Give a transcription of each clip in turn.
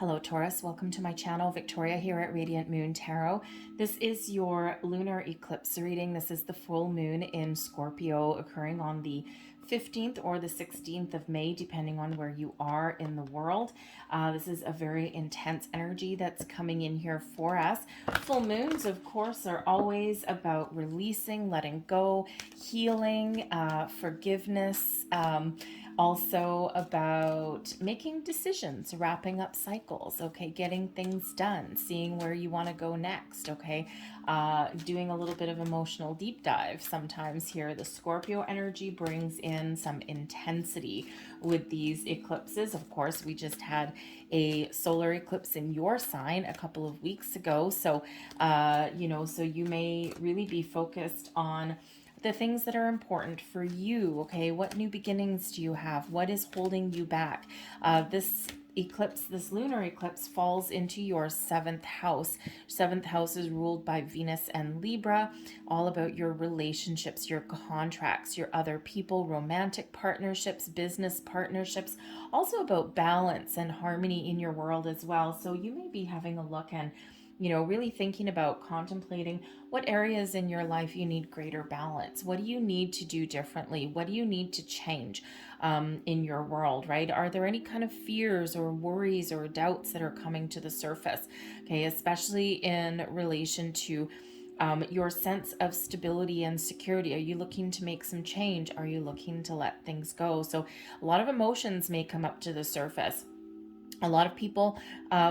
Hello Taurus, welcome to my channel. Victoria here at Radiant Moon Tarot. This is your lunar eclipse reading. This is the full moon in Scorpio occurring on the 15th or the 16th of May, depending on where you are in the world. This is a very intense energy that's coming in here for us. Full moons, of course, are always about releasing, letting go, healing, forgiveness, also about making decisions, wrapping up cycles, okay, getting things done, seeing where you want to go next, okay, doing a little bit of emotional deep dive. Sometimes here the Scorpio energy brings in some intensity with these eclipses. Of course, we just had a solar eclipse in your sign a couple of weeks ago, so so you may really be focused on the things that are important for you, okay? What new beginnings do you have? What is holding you back? This eclipse, this lunar eclipse, falls into your 7th house. 7th house is ruled by Venus and Libra, all about your relationships, your contracts, your other people, romantic partnerships, business partnerships, also about balance and harmony in your world as well. So you may be having a look and really thinking about contemplating what areas in your life you need greater balance. What do you need to do differently? What do you need to change in your world, right? Are there any kind of fears or worries or doubts that are coming to the surface? Okay, especially in relation to your sense of stability and security. Are you looking to make some change? Are you looking to let things go? So a lot of emotions may come up to the surface. A lot of people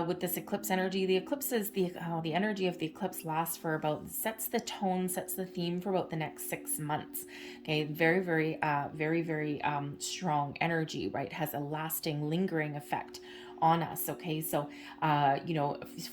with this eclipse energy, the eclipse is the energy of the eclipse lasts for about, sets the tone, sets the theme for about the next 6 months. Okay, very strong energy, right? Has a lasting, lingering effect on us. Okay, so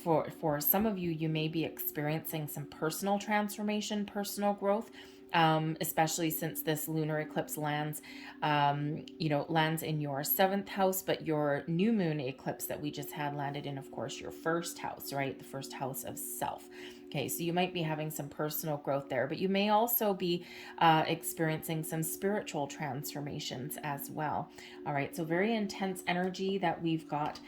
for some of you, you may be experiencing some personal transformation, personal growth. Especially since this lunar eclipse lands in your 7th house, but your new moon eclipse that we just had landed in, of course, your 1st house, right? The 1st house of self. Okay, so you might be having some personal growth there, but you may also be experiencing some spiritual transformations as well. All right, so very intense energy that we've got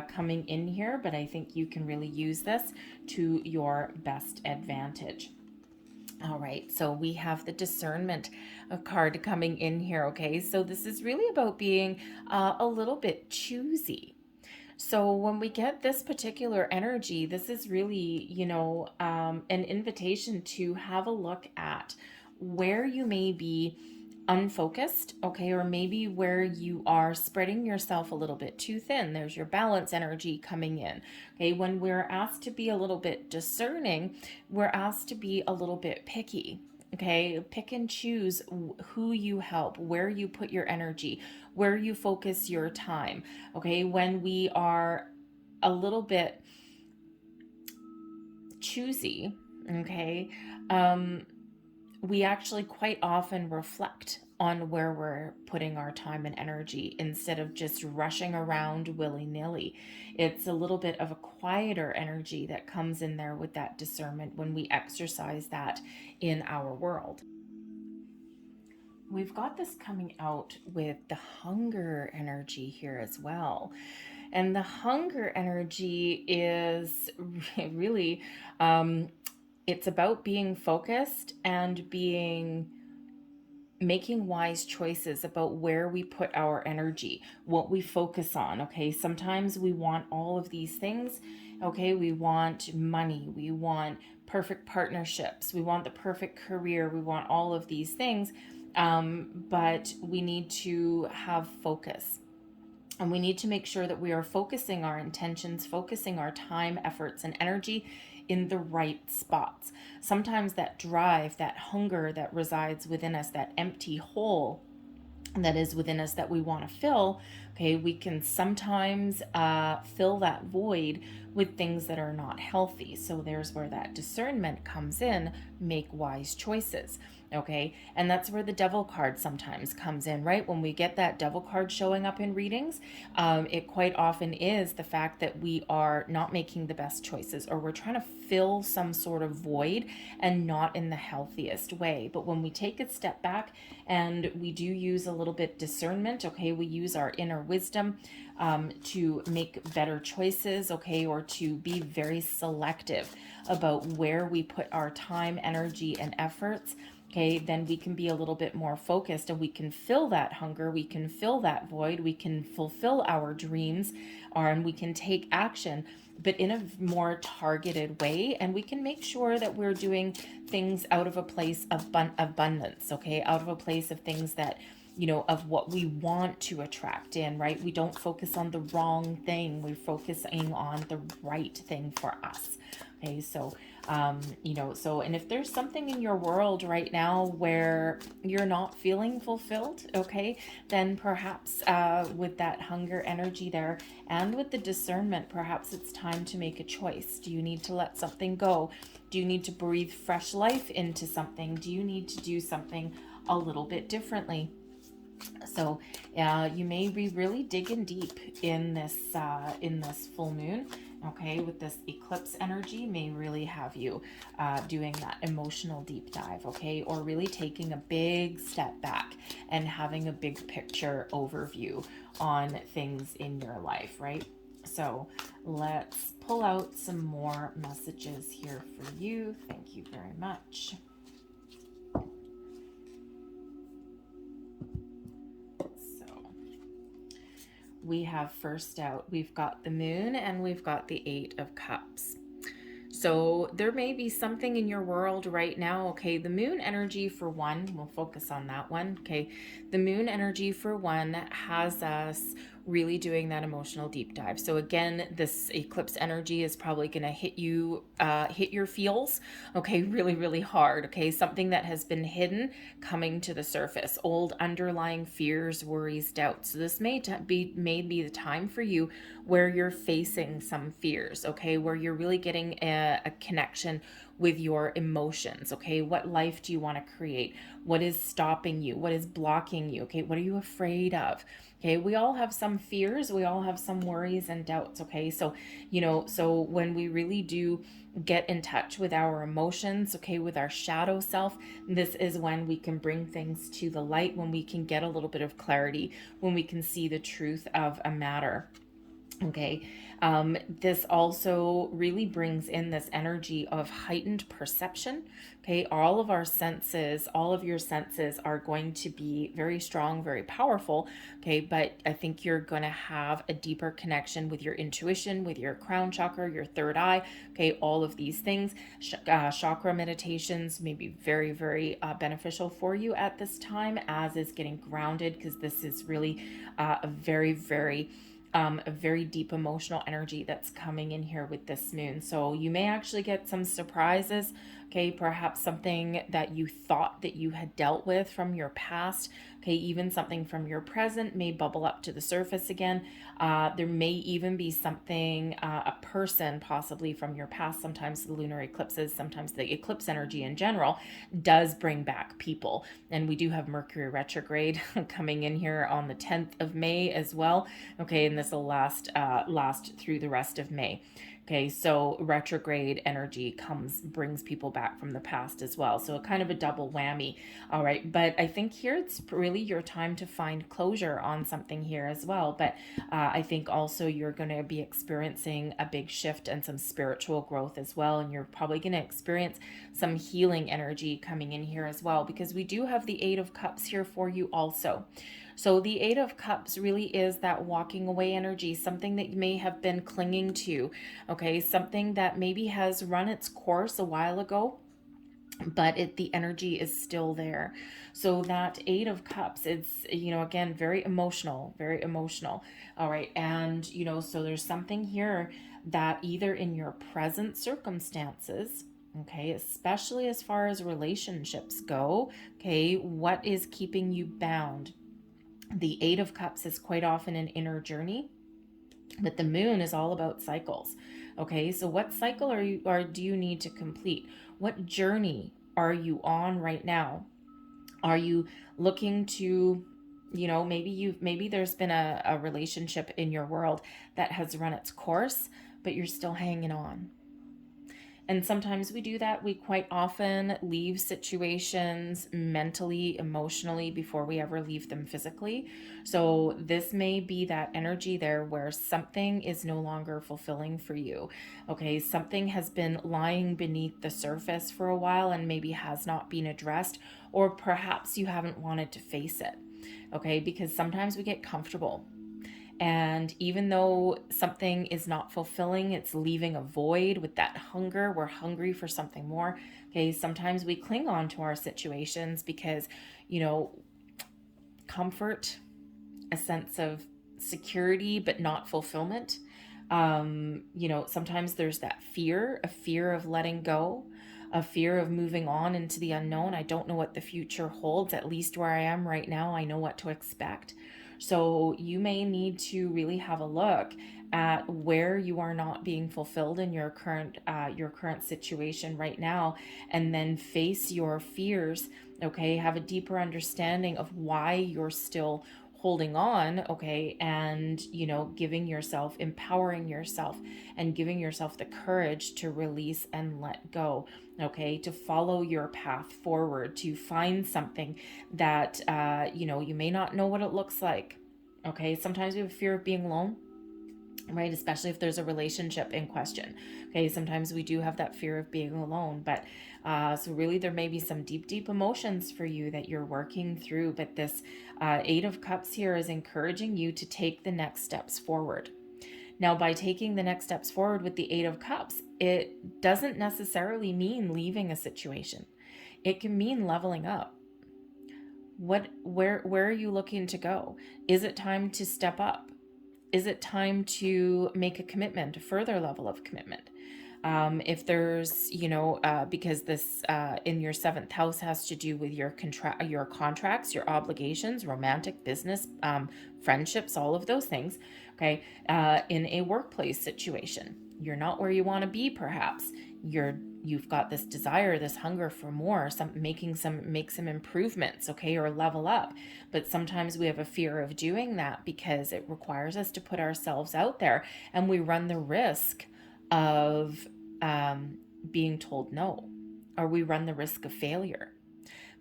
coming in here, but I think you can really use this to your best advantage. All right, so we have the Discernment card coming in here, okay? So this is really about being a little bit choosy. So when we get this particular energy, this is really, an invitation to have a look at where you may be unfocused, okay, or maybe where you are spreading yourself a little bit too thin. There's your balance energy coming in. Okay, when we're asked to be a little bit discerning, we're asked to be a little bit picky. Okay, pick and choose who you help, where you put your energy, where you focus your time. Okay, when we are a little bit choosy, okay, we actually quite often reflect on where we're putting our time and energy instead of just rushing around willy-nilly. It's a little bit of a quieter energy that comes in there with that discernment when we exercise that in our world. We've got this coming out with the hunger energy here as well. And the hunger energy is really it's about being focused and making wise choices about where we put our energy, what we focus on. Okay, sometimes we want all of these things. Okay, we want money, we want perfect partnerships, we want the perfect career, we want all of these things, but we need to have focus. And we need to make sure that we are focusing our intentions, focusing our time, efforts, and energy in the right spots. Sometimes that drive, that hunger that resides within us, that empty hole that is within us that we want to fill, okay, we can sometimes fill that void with things that are not healthy. So there's where that discernment comes in. Make wise choices. Okay, and that's where the devil card sometimes comes in, right? When we get that devil card showing up in readings, it quite often is the fact that we are not making the best choices, or we're trying to fill some sort of void and not in the healthiest way. But when we take a step back and we do use a little bit discernment, okay, we use our inner wisdom to make better choices, okay, or to be very selective about where we put our time, energy, and efforts. Okay, then we can be a little bit more focused, and we can fill that hunger, we can fill that void, we can fulfill our dreams, and we can take action, but in a more targeted way. And we can make sure that we're doing things out of a place of abundance, okay, out of a place of things that, you know, of what we want to attract in, right? We don't focus on the wrong thing, we're focusing on the right thing for us. Okay, so you know, so, and if there's something in your world right now where you're not feeling fulfilled, okay, then perhaps with that hunger energy there and with the discernment, perhaps it's time to make a choice. Do you need to let something go? Do you need to breathe fresh life into something? Do you need to do something a little bit differently? So you may be really digging deep in this full moon. Okay, with this eclipse energy, may really have you doing that emotional deep dive, okay, or really taking a big step back and having a big picture overview on things in your life, right? So let's pull out some more messages here for you. Thank you very much. We have first out, we've got the moon and we've got the 8 of Cups. So there may be something in your world right now, okay, the moon energy for one, we'll focus on that one, okay, the moon energy for one has us really doing that emotional deep dive. So again, this eclipse energy is probably going to hit you, hit your feels, okay, really, really hard, okay, something that has been hidden coming to the surface, old underlying fears, worries, doubts. So this may be the time for you where you're facing some fears, okay, where you're really getting a connection with your emotions, okay? What life do you want to create? What is stopping you? What is blocking you? Okay, what are you afraid of? Okay, we all have some fears, we all have some worries and doubts, okay? So, you know, so when we really do get in touch with our emotions, okay, with our shadow self, this is when we can bring things to the light, when we can get a little bit of clarity, when we can see the truth of a matter. Okay, this also really brings in this energy of heightened perception. Okay, all of our senses, all of your senses are going to be very strong, very powerful. Okay, but I think you're going to have a deeper connection with your intuition, with your crown chakra, your third eye. Okay, all of these things. Chakra meditations may be very, very beneficial for you at this time, as is getting grounded, because this is really a very deep emotional energy that's coming in here with this moon. So you may actually get some surprises, okay, perhaps something that you thought that you had dealt with from your past, okay, even something from your present may bubble up to the surface again. There may even be something, a person possibly from your past. Sometimes the lunar eclipses, sometimes the eclipse energy in general does bring back people. And we do have Mercury retrograde coming in here on the 10th of May as well. Okay, and this will last through the rest of May. Okay, so retrograde energy brings people back from the past as well. So kind of a double whammy. All right, but I think here it's really your time to find closure on something here as well. But I think also you're going to be experiencing a big shift and some spiritual growth as well. And you're probably going to experience some healing energy coming in here as well, because we do have the 8 of Cups here for you also. So the 8 of Cups really is that walking away energy, something that you may have been clinging to, okay, something that maybe has run its course a while ago, but the energy is still there. So that 8 of Cups, it's, you know, again, very emotional, very emotional. All right, and, you know, so there's something here that either in your present circumstances, okay, especially as far as relationships go, okay, what is keeping you bound? The 8 of Cups is quite often an inner journey, but the moon is all about cycles. Okay, so what cycle do you need to complete? What journey are you on right now? Are you looking to, maybe there's been a relationship in your world that has run its course, but you're still hanging on. And sometimes we do that. We quite often leave situations mentally, emotionally, before we ever leave them physically. So this may be that energy there where something is no longer fulfilling for you. Okay, something has been lying beneath the surface for a while and maybe has not been addressed, or perhaps you haven't wanted to face it. Okay, because sometimes we get comfortable. And even though something is not fulfilling, it's leaving a void with that hunger. We're hungry for something more. Okay, sometimes we cling on to our situations because, comfort, a sense of security, but not fulfillment. Sometimes there's that fear, a fear of letting go, a fear of moving on into the unknown. I don't know what the future holds. At least where I am right now, I know what to expect. So you may need to really have a look at where you are not being fulfilled in your current situation right now, and then face your fears. Okay, have a deeper understanding of why you're still holding on. Okay, and empowering yourself and giving yourself the courage to release and let go. Okay, to follow your path forward, to find something that you may not know what it looks like. Okay, sometimes we have a fear of being alone, right? Especially if there's a relationship in question. Okay, sometimes we do have that fear of being alone, but so really there may be some deep emotions for you that you're working through, but this Eight of Cups here is encouraging you to take the next steps forward. Now, by taking the next steps forward with the Eight of Cups, it doesn't necessarily mean leaving a situation. It can mean leveling up. Where are you looking to go? Is it time to step up? Is it time to make a commitment, a further level of commitment? If there's, because this in your seventh house has to do with your contracts, your obligations, romantic, business, friendships, all of those things. Okay, in a workplace situation, you're not where you want to be. Perhaps you've got this desire, this hunger for more, make some improvements, okay, or level up. But sometimes we have a fear of doing that because it requires us to put ourselves out there, and we run the risk of being told no, or we run the risk of failure.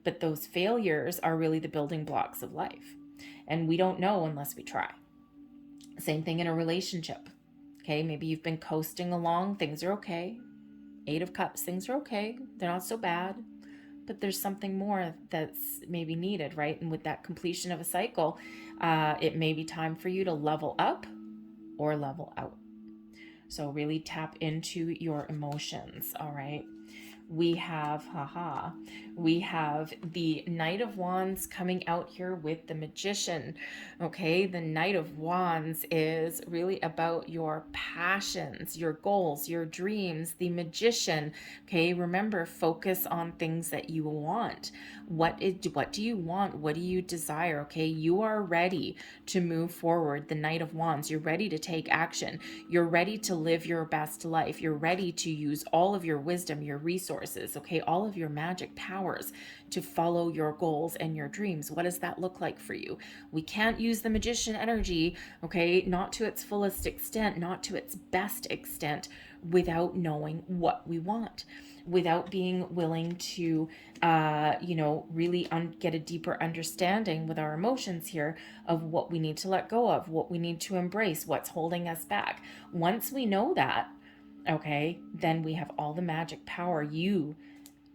But those failures are really the building blocks of life, and we don't know unless we try. Same thing in a relationship. Okay, maybe you've been coasting along, things are okay. Eight of Cups, things are okay, they're not so bad, but there's something more that's maybe needed, right? And with that completion of a cycle, it may be time for you to level up or level out. So really tap into your emotions, all right? We have the Knight of Wands coming out here with the Magician. Okay, the Knight of Wands is really about your passions, your goals, your dreams. The Magician, okay, remember, focus on things that you want. What do you want? What do you desire? Okay, you are ready to move forward. The Knight of Wands, you're ready to take action. You're ready to live your best life. You're ready to use all of your wisdom, your resources, okay, all of your magic powers to follow your goals and your dreams. What does that look like for you? We can't use the Magician energy, okay, not to its fullest extent, not to its best extent, without knowing what we want, without being willing to really get a deeper understanding with our emotions here of what we need to let go of, what we need to embrace, what's holding us back. Once we know that, okay, then we have all the magic power. You,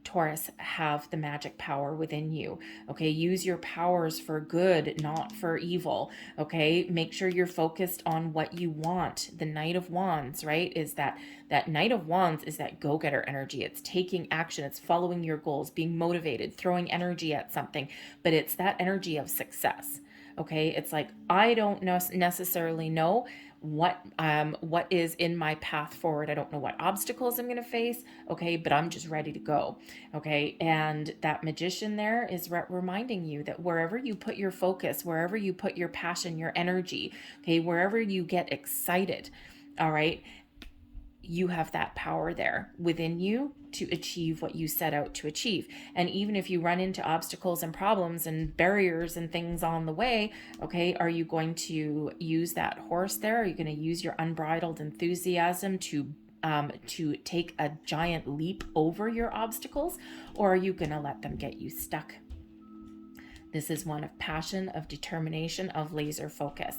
Taurus, have the magic power within you. Okay, use your powers for good, not for evil. Okay, make sure you're focused on what you want. The Knight of Wands, right, is that Knight of Wands is that go-getter energy. It's taking action, it's following your goals, being motivated, throwing energy at something, but it's that energy of success. Okay, it's like, I don't necessarily know what is in my path forward. I don't know what obstacles I'm going to face, okay, but I'm just ready to go. Okay, and that Magician there is reminding you that wherever you put your focus, wherever you put your passion, your energy, okay, wherever you get excited, all right, you have that power there within you to achieve what you set out to achieve. And even if you run into obstacles and problems and barriers and things on the way, okay, are you going to use that horse there? Are you going to use your unbridled enthusiasm to take a giant leap over your obstacles, or are you going to let them get you stuck? This is one of passion, of determination, of laser focus.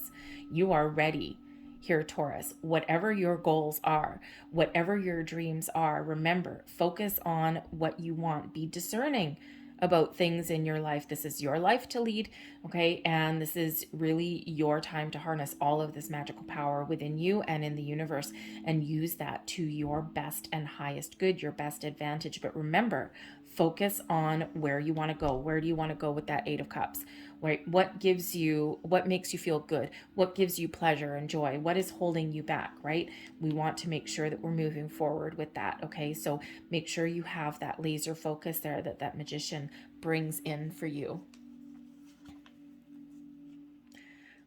You are ready here, Taurus. Whatever your goals are, whatever your dreams are, remember, focus on what you want. Be discerning about things in your life. This is your life to lead, okay? And this is really your time to harness all of this magical power within you and in the universe, and use that to your best and highest good, your best advantage. But remember, focus on where you want to go. Where do you want to go with that Eight of Cups? Right? What makes you feel good? What gives you pleasure and joy? What is holding you back, right? We want to make sure that we're moving forward with that, okay? So make sure you have that laser focus there that Magician brings in for you.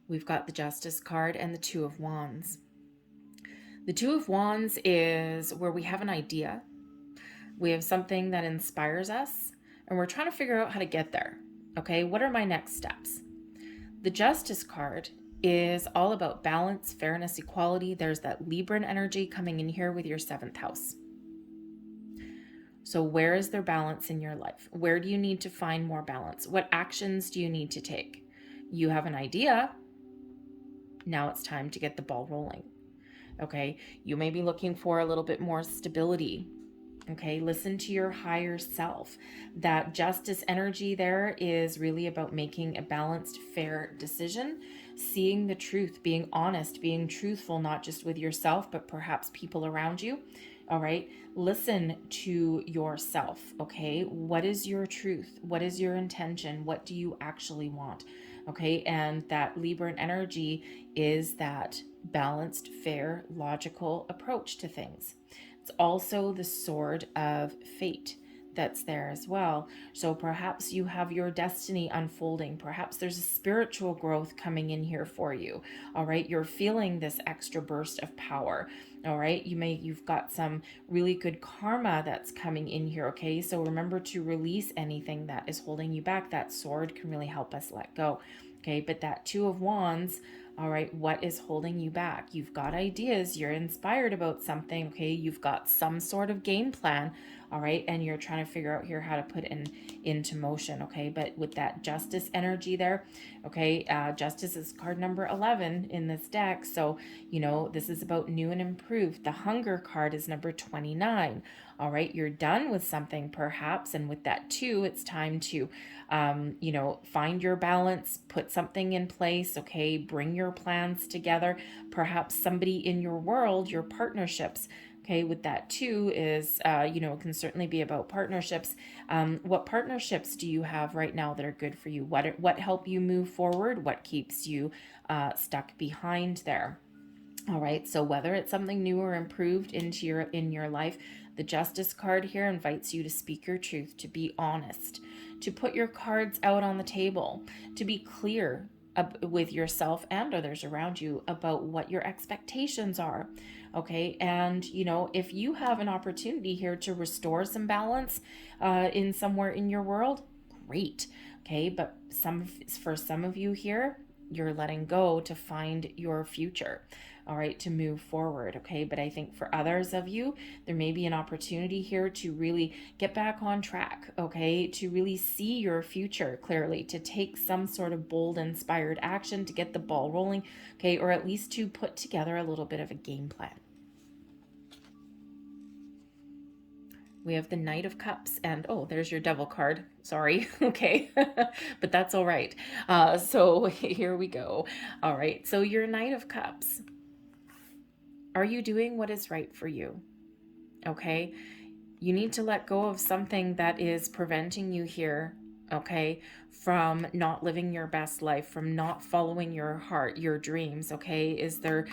We've got the Justice card and the Two of Wands. The Two of Wands is where we have an idea. We have something that inspires us, and we're trying to figure out how to get there. Okay, what are my next steps? The Justice card is all about balance, fairness, equality. There's that Libran energy coming in here with your 7th house. So where is there balance in your life? Where do you need to find more balance? What actions do you need to take? You have an idea. Now it's time to get the ball rolling. Okay, you may be looking for a little bit more stability. Okay, listen to your higher self. That Justice energy there is really about making a balanced, fair decision, seeing the truth, being honest, being truthful, not just with yourself, but perhaps people around you. All right, listen to yourself. Okay, what is your truth? What is your intention? What do you actually want? Okay, and that Libran energy is that balanced, fair, logical approach to things. It's also the sword of fate that's there as well. So perhaps you have your destiny unfolding. Perhaps there's a spiritual growth coming in here for you. All right, you're feeling this extra burst of power. All right, you've got some really good karma that's coming in here. Okay, so remember to release anything that is holding you back. That sword can really help us let go. Okay, but that Two of Wands, all right, what is holding you back? You've got ideas, you're inspired about something, okay? You've got some sort of game plan, all right? And you're trying to figure out here how to put it into motion, okay? But with that Justice energy there, okay, Justice is card number 11 in this deck. So, you know, this is about new and improved. The Hunger card is number 29. All right, you're done with something perhaps. And with that 2, it's time to, you know, find your balance, put something in place, okay? Bring your plans together. Perhaps somebody in your world, your partnerships, okay, with that 2 is, you know, it can certainly be about partnerships. What partnerships do you have right now that are good for you? What help you move forward? What keeps you stuck behind there? All right, so whether it's something new or improved in your life, the Justice card here invites you to speak your truth, to be honest, to put your cards out on the table, to be clear with yourself and others around you about what your expectations are. Okay, and you know, if you have an opportunity here to restore some balance in somewhere in your world, great. Okay, but for some of you here, you're letting go to find your future, all right, to move forward. Okay, but I think for others of you, there may be an opportunity here to really get back on track, okay, to really see your future clearly, to take some sort of bold, inspired action to get the ball rolling, okay, or at least to put together a little bit of a game plan. We have the Knight of Cups, and oh, there's your Devil card. Sorry. Okay. But that's all right. So here we go. All right. So your Knight of Cups. Are you doing what is right for you? Okay. You need to let go of something that is preventing you here, okay, from not living your best life, from not following your heart, your dreams, okay? Is there,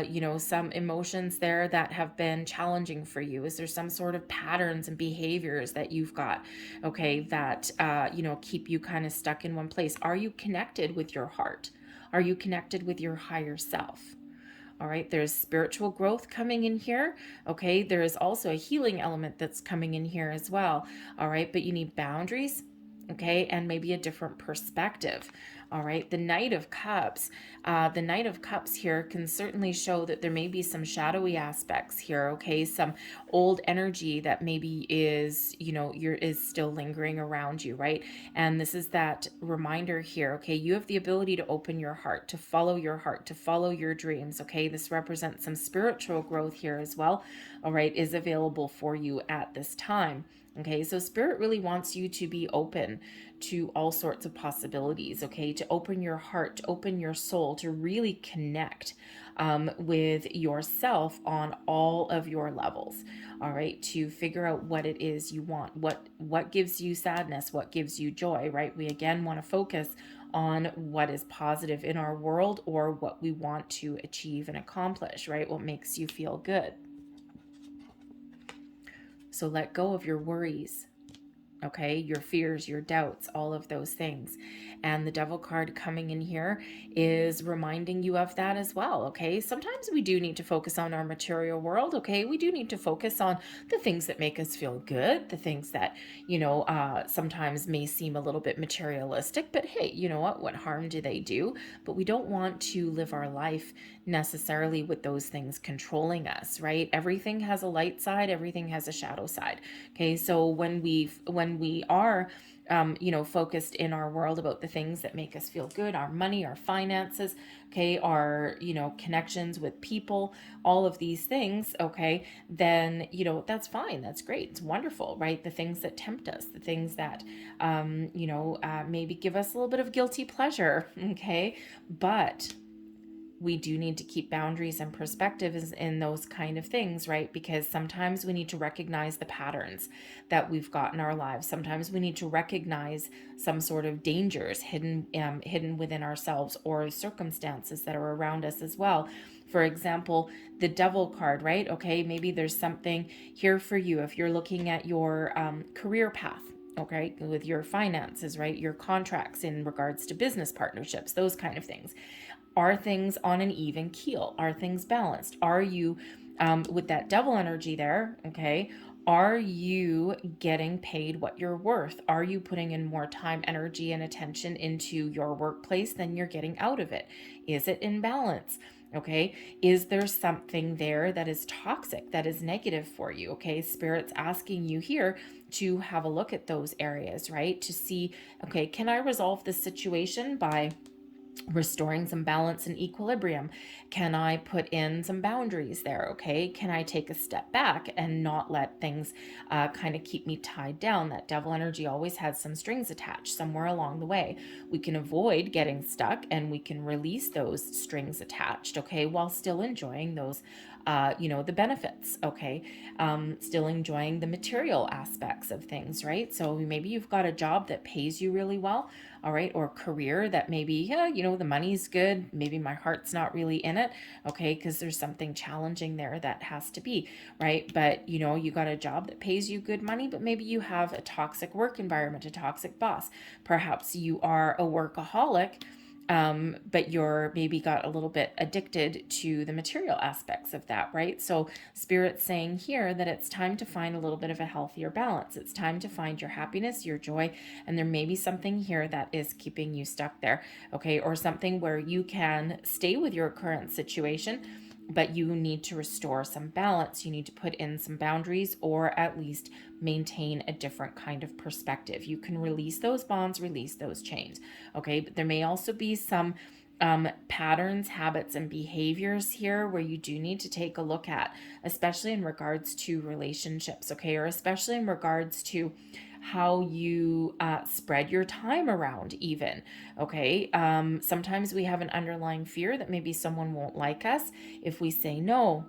you know, some emotions there that have been challenging for you? Is there some sort of patterns and behaviors that you've got, okay, that, you know, keep you kind of stuck in one place? Are you connected with your heart? Are you connected with your higher self? All right, there's spiritual growth coming in here. Okay, there is also a healing element that's coming in here as well. All right, but you need boundaries, okay, and maybe a different perspective. All right, the Knight of Cups. The Knight of Cups here can certainly show that there may be some shadowy aspects here, okay, some old energy that maybe is, is still lingering around you, right? And this is that reminder here, okay, you have the ability to open your heart, to follow your heart, to follow your dreams, okay? This represents some spiritual growth here as well, all right, is available for you at this time. Okay, so Spirit really wants you to be open to all sorts of possibilities, okay, to open your heart, to open your soul, to really connect with yourself on all of your levels, all right, to figure out what it is you want, what gives you sadness, what gives you joy, right? We again want to focus on what is positive in our world, or what we want to achieve and accomplish, right? What makes you feel good. So let go of your worries, okay, your fears, your doubts, all of those things. And the Devil card coming in here is reminding you of that as well, okay? Sometimes we do need to focus on our material world, okay? We do need to focus on the things that make us feel good, the things that, sometimes may seem a little bit materialistic, but hey, you know what harm do they do? But we don't want to live our life necessarily with those things controlling us, right? Everything has a light side, everything has a shadow side, okay? So when we are focused in our world about the things that make us feel good, our money, our finances, okay, our, connections with people, all of these things, okay, then, that's fine. That's great. It's wonderful, right? The things that tempt us, the things that, maybe give us a little bit of guilty pleasure, okay, but we do need to keep boundaries and perspectives in those kind of things, right? Because sometimes we need to recognize the patterns that we've got in our lives. Sometimes we need to recognize some sort of dangers hidden within ourselves, or circumstances that are around us as well. For example, the Devil card, right? Okay, maybe there's something here for you if you're looking at your career path, okay, with your finances, right? Your contracts in regards to business partnerships, those kind of things. Are things on an even keel? Are things balanced? Are you, with that Devil energy there, okay, are you getting paid what you're worth? Are you putting in more time, energy, and attention into your workplace than you're getting out of it? Is it in balance? Okay, is there something there that is toxic, that is negative for you? Okay, Spirit's asking you here to have a look at those areas, right? To see, okay, can I resolve this situation by restoring some balance and equilibrium? Can I put in some boundaries there? Okay, can I take a step back and not let things kind of keep me tied down? That Devil energy always has some strings attached somewhere along the way. We can avoid getting stuck, and we can release those strings attached, okay, while still enjoying those the benefits, okay, still enjoying the material aspects of things, right? So maybe you've got a job that pays you really well, all right, or career that maybe, yeah, the money's good, maybe my heart's not really in it, okay, because there's something challenging there that has to be, right? But, you got a job that pays you good money, but maybe you have a toxic work environment, a toxic boss. Perhaps you are a workaholic, but you're maybe got a little bit addicted to the material aspects of that, right? So Spirit's saying here that it's time to find a little bit of a healthier balance. It's time to find your happiness, your joy, and there may be something here that is keeping you stuck there, okay? Or something where you can stay with your current situation, but you need to restore some balance. You need to put in some boundaries, or at least maintain a different kind of perspective. You can release those bonds, release those chains, okay? But there may also be some patterns, habits, and behaviors here where you do need to take a look at, especially in regards to relationships, okay? Or especially in regards to how you spread your time around even, okay? Sometimes we have an underlying fear that maybe someone won't like us if we say no.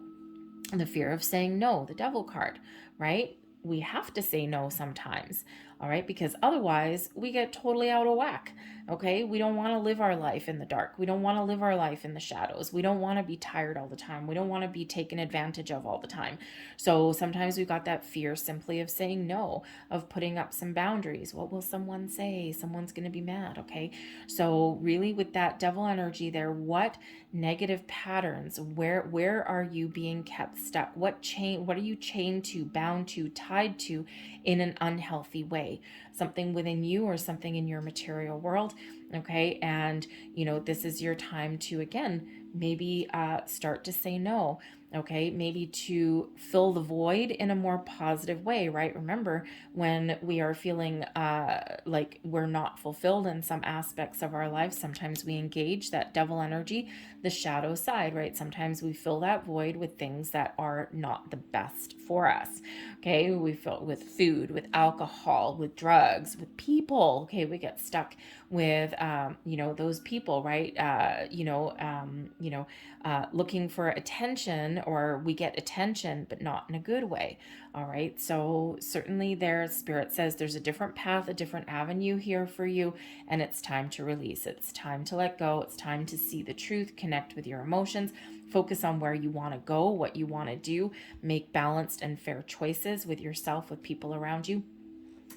The fear of saying no, the Devil card, right? We have to say no sometimes, all right? Because otherwise we get totally out of whack, okay? We don't want to live our life in the dark. We don't want to live our life in the shadows. We don't want to be tired all the time. We don't want to be taken advantage of all the time. So sometimes we've got that fear simply of saying no, of putting up some boundaries. What will someone say? Someone's going to be mad, okay? So really with that devil energy there, what negative patterns, where are you being kept stuck? What are you chained to, bound to, tied to in an unhealthy way? Something within you or something in your material world, okay? And this is your time to again maybe start to say no, okay? Maybe to fill the void in a more positive way, right? Remember, when we are feeling like we're not fulfilled in some aspects of our life, sometimes we engage that devil energy, the shadow side, right? Sometimes we fill that void with things that are not the best for us, okay? We fill it with food, with alcohol, with drugs, with people, okay? We get stuck with those people, right? Looking for attention, or we get attention but not in a good way. All right, so certainly their spirit says there's a different path, a different avenue here for you, and it's time to release. It's time to let go. It's time to see the truth, connect with your emotions, focus on where you want to go, what you want to do, make balanced and fair choices with yourself, with people around you,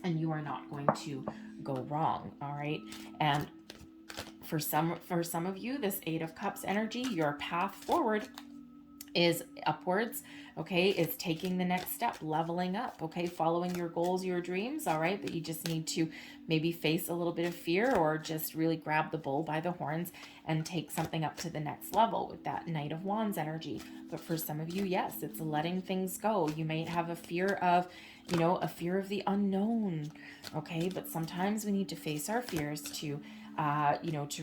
and you are not going to go wrong. All right, and for some of you, this Eight of Cups energy, your path forward is upwards, okay? It's taking the next step, leveling up, okay? Following your goals, your dreams, all right? But you just need to maybe face a little bit of fear, or just really grab the bull by the horns and take something up to the next level with that Knight of Wands energy. But for some of you, yes, it's letting things go. You may have a fear of, the unknown, okay? But sometimes we need to face our fears to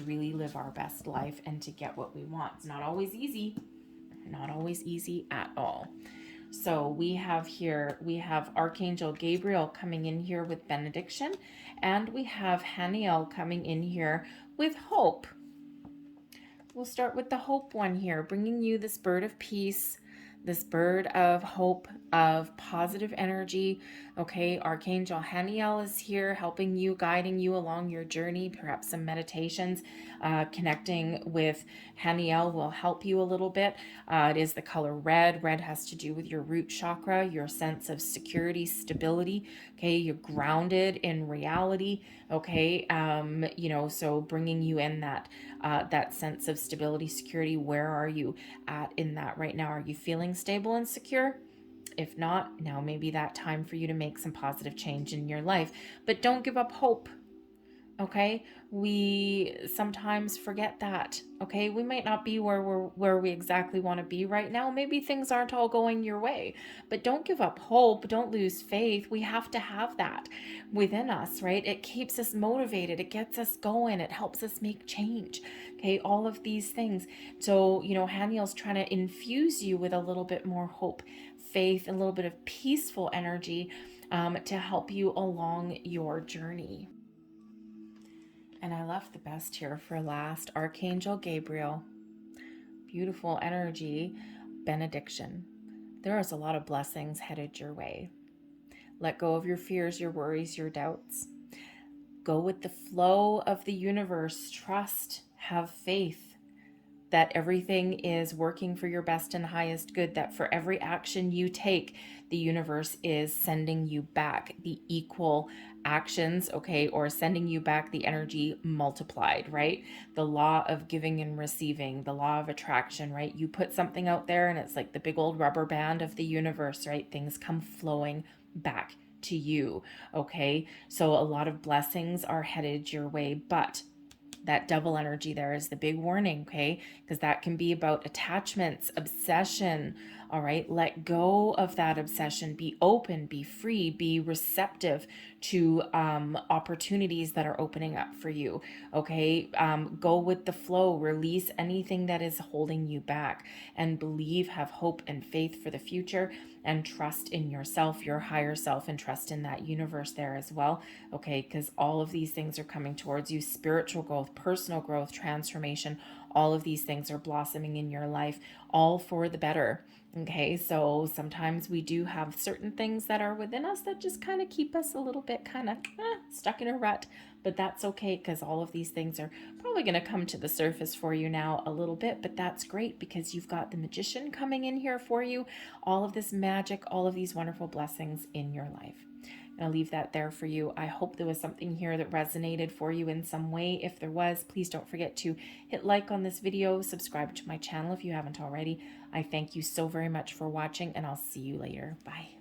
really live our best life and to get what we want. It's not always easy. Not always easy at all. So we have Archangel Gabriel coming in here with benediction, and we have Haniel coming in here with hope. We'll start with the hope one here, bringing you this bird of peace, this bird of hope, of positive energy. Okay, Archangel Haniel is here helping you, guiding you along your journey, perhaps some meditations. Connecting with Haniel will help you a little bit. It is the color red. Red has to do with your root chakra, your sense of security, stability. Okay, you're grounded in reality. Okay, so bringing you in that sense of stability, security. Where are you at in that right now? Are you feeling stable and secure? If not, now may be that time for you to make some positive change in your life. But don't give up hope. Okay, we sometimes forget that. Okay, we might not be where we exactly want to be right now. Maybe things aren't all going your way, but don't give up hope. Don't lose faith. We have to have that within us, right? It keeps us motivated. It gets us going. It helps us make change. Okay, all of these things. So Haniel's trying to infuse you with a little bit more hope, faith, a little bit of peaceful energy to help you along your journey. And I left the best here for last, Archangel Gabriel. Beautiful energy, benediction. There is a lot of blessings headed your way. Let go of your fears, your worries, your doubts. Go with the flow of the universe. Trust, have faith that everything is working for your best and highest good, that for every action you take, the universe is sending you back the equal actions, okay, or sending you back the energy multiplied, right? The law of giving and receiving, the law of attraction, right? You put something out there and it's like the big old rubber band of the universe, right? Things come flowing back to you, okay? So a lot of blessings are headed your way, but that double energy there is the big warning, okay? Because that can be about attachments, obsession, all right? Let go of that obsession. Be open, be free, be receptive to opportunities that are opening up for you, okay? Go with the flow. Release anything that is holding you back, and believe, have hope and faith for the future, and trust in yourself, your higher self, and trust in that universe there as well, okay? Because all of these things are coming towards you. Spiritual growth, personal growth, transformation, all of these things are blossoming in your life, all for the better. Okay, so sometimes we do have certain things that are within us that just kind of keep us a little bit kind of stuck in a rut, but that's okay, because all of these things are probably going to come to the surface for you now a little bit, but that's great because you've got the Magician coming in here for you, all of this magic, all of these wonderful blessings in your life. I'll leave that there for you. I hope there was something here that resonated for you in some way. If there was, please don't forget to hit like on this video, subscribe to my channel if you haven't already. I thank you so very much for watching, and I'll see you later. Bye.